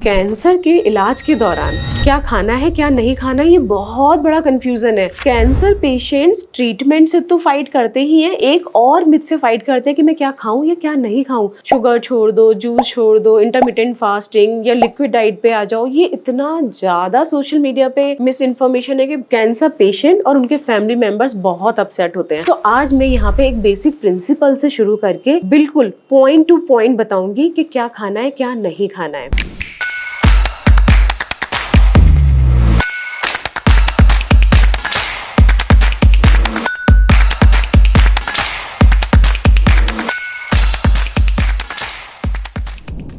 Cancer के इलाज के दौरान क्या खाना है क्या नहीं खाना, ये बहुत बड़ा कंफ्यूजन है। कैंसर पेशेंट्स ट्रीटमेंट से तो फाइट करते ही हैं, एक और मिथ से फाइट करते हैं कि मैं क्या खाऊं या क्या नहीं खाऊं, शुगर छोड़ दो, जूस छोड़ दो, इंटरमिटेंट फास्टिंग या लिक्विड डाइट पे आ जाओ। ये इतना ज्यादा सोशल मीडिया पे मिस इन्फॉर्मेशन है कि कैंसर पेशेंट और उनके फैमिली मेंबर्स बहुत अपसेट होते हैं। तो आज मैं यहाँ पे एक बेसिक प्रिंसिपल से शुरू करके बिल्कुल पॉइंट टू पॉइंट बताऊंगी कि क्या खाना है क्या नहीं खाना है।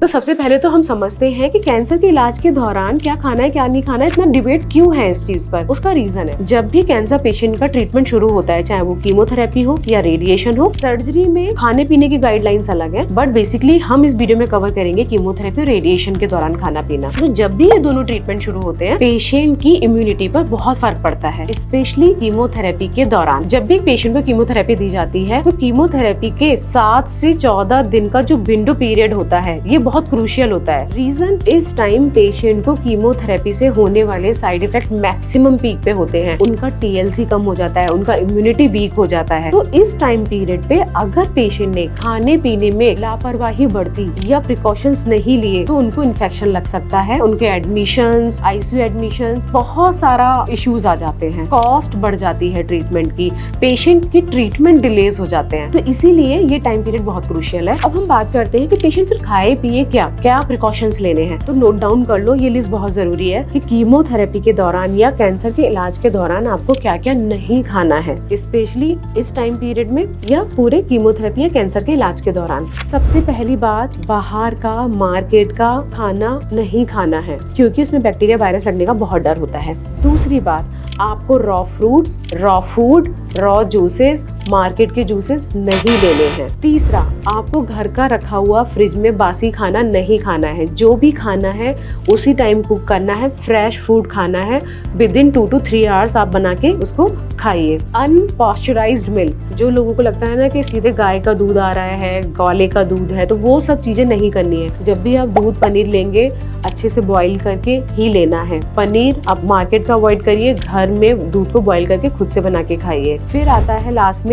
तो सबसे पहले तो हम समझते हैं कि कैंसर के इलाज के दौरान क्या खाना है क्या नहीं खाना है, इतना डिबेट क्यों है इस चीज पर। उसका रीजन है, जब भी कैंसर पेशेंट का ट्रीटमेंट शुरू होता है, चाहे वो कीमोथेरेपी हो या रेडिएशन हो, सर्जरी में खाने पीने की गाइडलाइंस अलग है, बट बेसिकली हम इस वीडियो में कवर करेंगे कीमोथेरेपी और रेडिएशन के दौरान खाना पीना। तो जब भी ये दोनों ट्रीटमेंट शुरू होते हैं, पेशेंट की इम्यूनिटी पर बहुत फर्क पड़ता है, स्पेशली कीमोथेरेपी के दौरान। जब भी पेशेंट को कीमोथेरेपी दी जाती है, तो कीमोथेरेपी के 7 से 14 दिन का जो विंडो पीरियड होता है, ये बहुत क्रूशियल होता है। रीजन, इस टाइम पेशेंट को कीमोथेरेपी से होने वाले साइड इफेक्ट मैक्सिमम पीक पे होते हैं। उनका TLC कम हो जाता है, उनका इम्यूनिटी वीक हो जाता है। तो इस टाइम पीरियड पे अगर पेशेंट ने खाने पीने में लापरवाही बरती या प्रिकॉशंस नहीं लिए, तो उनको इन्फेक्शन लग सकता है, उनके एडमिशंस, ICU एडमिशंस, बहुत सारा इश्यूज आ जाते हैं, कॉस्ट बढ़ जाती है ट्रीटमेंट की, पेशेंट की ट्रीटमेंट डिलेज हो जाते हैं। तो इसीलिए ये टाइम पीरियड बहुत क्रूशियल है। अब हम बात करते हैं कि पेशेंट फिर खाए पिए क्या प्रिकॉशंस लेने हैं। तो नोट डाउन कर लो, ये लिस्ट बहुत जरूरी है कि कीमोथेरेपी के दौरान या कैंसर के इलाज के दौरान आपको क्या क्या नहीं खाना है, स्पेशली इस टाइम पीरियड में या पूरे कीमोथेरेपी या कैंसर के इलाज के दौरान। सबसे पहली बात, बाहर का मार्केट का खाना नहीं खाना है, क्योंकि उसमें बैक्टीरिया वायरस लगने का बहुत डर होता है। दूसरी बात, आपको raw fruits, raw food, raw juices, market के जूसेस नहीं लेने हैं। तीसरा, आपको घर का रखा हुआ फ्रिज में बासी खाना नहीं खाना है। जो भी खाना है उसी टाइम कुक करना है, फ्रेश फूड खाना है, विद इन 2 to 3 आवर्स आप बना के उसको खाइए। अनपॉस्चराइज्ड मिल्क, जो लोगों को लगता है ना कि सीधे गाय का दूध आ रहा है, गौले का दूध है, तो वो सब चीजें नहीं करनी है। जब भी आप दूध पनीर लेंगे, अच्छे से बॉईल करके ही लेना है। पनीर आप मार्केट का अवॉइड करिए, घर में दूध को बॉईल करके खुद से बना के खाइए। फिर आता है लास्ट में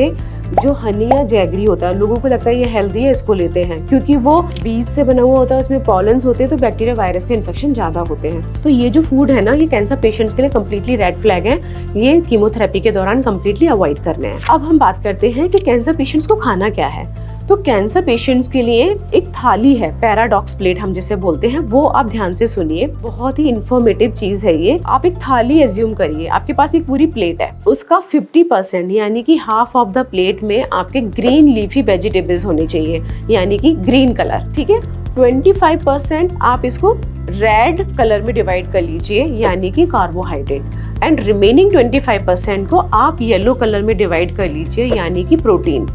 जो हनी या जैगरी होता है, लोगों को लगता है ये हेल्दी है, इसको लेते हैं, क्योंकि वो बीज से बना हुआ होता है, उसमें पॉलन्स होते हैं, तो बैक्टीरिया वायरस के इन्फेक्शन ज्यादा होते हैं। तो ये जो फूड है ना, ये कैंसर पेशेंट्स के लिए कम्प्लीटली रेड फ्लैग है, ये कीमोथेरेपी के दौरान कम्प्लीटली अवॉइड करने हैं। अब हम बात करते हैं कि कैंसर पेशेंट्स को खाना क्या है। तो कैंसर पेशेंट्स के लिए एक थाली है, पैराडॉक्स प्लेट हम जिसे बोलते हैं, वो आप ध्यान से सुनिए, बहुत ही इंफॉर्मेटिव चीज है ये। आप एक थाली एज्यूम करिए, आपके पास एक पूरी प्लेट है, उसका 50% यानी कि हाफ ऑफ द प्लेट में आपके ग्रीन लीफी वेजिटेबल्स होने चाहिए, यानी कि ग्रीन कलर, ठीक है। 25% आप इसको रेड कलर में डिवाइड कर लीजिए, यानी कि कार्बोहाइड्रेट, एंड रिमेनिंग 25% को आप येलो कलर में डिवाइड कर लीजिए, यानी कि प्रोटीन।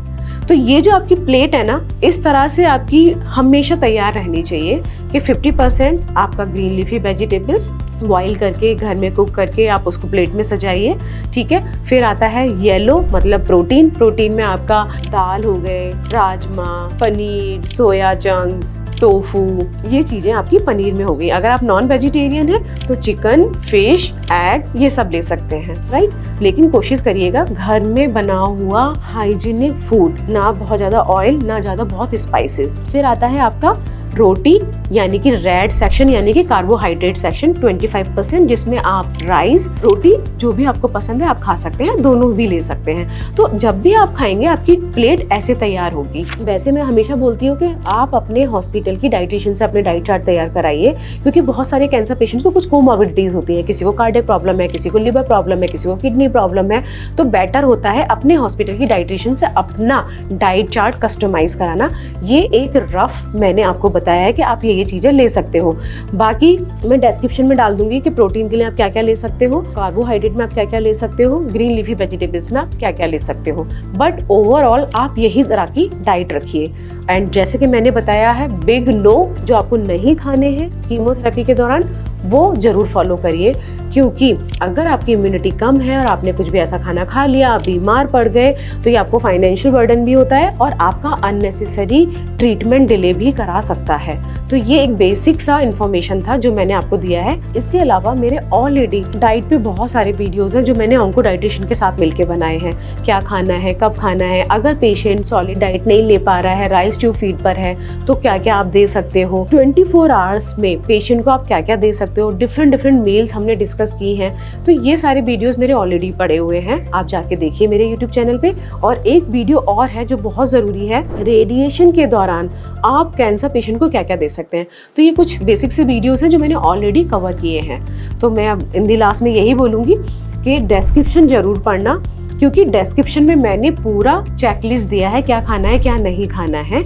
तो ये जो आपकी प्लेट है ना, इस तरह से आपकी हमेशा तैयार रहनी चाहिए कि 50% आपका ग्रीन लीफी वेजिटेबल्स बॉईल करके घर में कुक करके आप उसको प्लेट में सजाइए, ठीक है। फिर आता है येलो, मतलब प्रोटीन। प्रोटीन में आपका दाल हो गए, rajma, paneer, soya chunks, tofu, ये चीजें आपकी पनीर में हो गई। अगर आप नॉन वेजिटेरियन है तो चिकन, फिश, एग, ये सब ले सकते हैं, राइट। लेकिन कोशिश करिएगा घर में बना हुआ हाइजीनिक फूड, ना बहुत ज्यादा ऑयल, ना ज्यादा बहुत स्पाइसेस। फिर आता है आपका रोटी, यानी कि रेड सेक्शन, यानी कि कार्बोहाइड्रेट सेक्शन 25%, जिसमें आप राइस, रोटी, जो भी आपको पसंद है आप खा सकते हैं, दोनों भी ले सकते हैं। तो जब भी आप खाएंगे आपकी प्लेट ऐसे तैयार होगी। वैसे मैं हमेशा बोलती हूँ कि आप अपने हॉस्पिटल की डाइटिशियन से अपने डाइट चार्ट तैयार कराइए, क्योंकि बहुत सारे कैंसर पेशेंट्स को कुछ कोमॉर्बिडिटीज होती है, किसी को कार्डियक प्रॉब्लम है, किसी को लिवर प्रॉब्लम है, किसी को किडनी प्रॉब्लम है। तो बेटर होता है अपने हॉस्पिटल की डाइटिशियन से अपना डाइट चार्ट कस्टमाइज कराना। ये एक रफ मैंने आपको बताया है कि आप ये चीजें ले सकते हो। बाकी मैं डिस्क्रिप्शन में डाल दूंगी कि प्रोटीन के लिए आप क्या क्या ले सकते हो, कार्बोहाइड्रेट में आप क्या क्या ले सकते हो, ग्रीन लीफी वेजिटेबल्स में आप क्या क्या ले सकते हो। बट ओवरऑल आप यही तरह की डाइट रखिए। एंड जैसे कि मैंने बताया है, बिग नो जो आपको नहीं खाने हैं कीमोथेरेपी के दौरान, वो जरूर फॉलो करिए, क्योंकि अगर आपकी इम्यूनिटी कम है और आपने कुछ भी ऐसा खाना खा लिया, आप बीमार पड़ गए, तो ये आपको फाइनेंशियल बर्डन भी होता है और आपका अननेसेसरी ट्रीटमेंट डिले भी करा सकता है। तो ये एक बेसिक सा इन्फॉर्मेशन था जो मैंने आपको दिया है। इसके अलावा मेरे ऑलरेडी डाइट पे बहुत सारे वीडियोस हैं जो मैंने ऑन्को डाइटिशियन के साथ मिलकर बनाए हैं। क्या खाना है, कब खाना है, अगर पेशेंट सॉलिड डाइट नहीं ले पा रहा है, राइस ट्यूब फीड पर है, तो क्या क्या आप दे सकते हो, 24 आवर्स में पेशेंट को आप क्या क्या दे सकते हो, डिफरेंट मील्स हमने डिस्कस की हैं। तो ये सारे वीडियोस मेरे ऑलरेडी पड़े हुए हैं, आप जाके देखिए मेरे यूट्यूब चैनल पे। और एक वीडियो और है जो बहुत ज़रूरी है, रेडिएशन के दौरान आप कैंसर पेशेंट को क्या क्या दे सकते हैं। तो ये कुछ बेसिक से वीडियोस हैं जो मैंने ऑलरेडी कवर किए हैं। तो मैं अब इन दी लास्ट में यही बोलूँगी कि डिस्क्रिप्शन जरूर पढ़ना, क्योंकि डिस्क्रिप्शन में मैंने पूरा चेकलिस्ट दिया है, क्या खाना है क्या नहीं खाना है।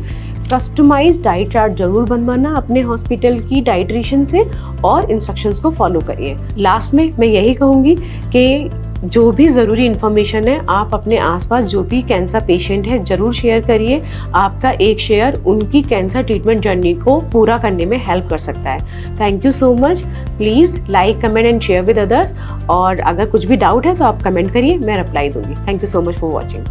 कस्टमाइज डाइट चार्ट जरूर बनवाना अपने हॉस्पिटल की डाइट्रिशियन से और इंस्ट्रक्शंस को फॉलो करिए। लास्ट में मैं यही कहूँगी कि जो भी ज़रूरी इन्फॉर्मेशन है आप अपने आसपास जो भी कैंसर पेशेंट है ज़रूर शेयर करिए। आपका एक शेयर उनकी कैंसर ट्रीटमेंट जर्नी को पूरा करने में हेल्प कर सकता है। Thank you so much. Please like, comment and share with others. और अगर कुछ भी डाउट है तो आप कमेंट करिए, मैं रिप्लाई दूंगी। Thank you so much for watching.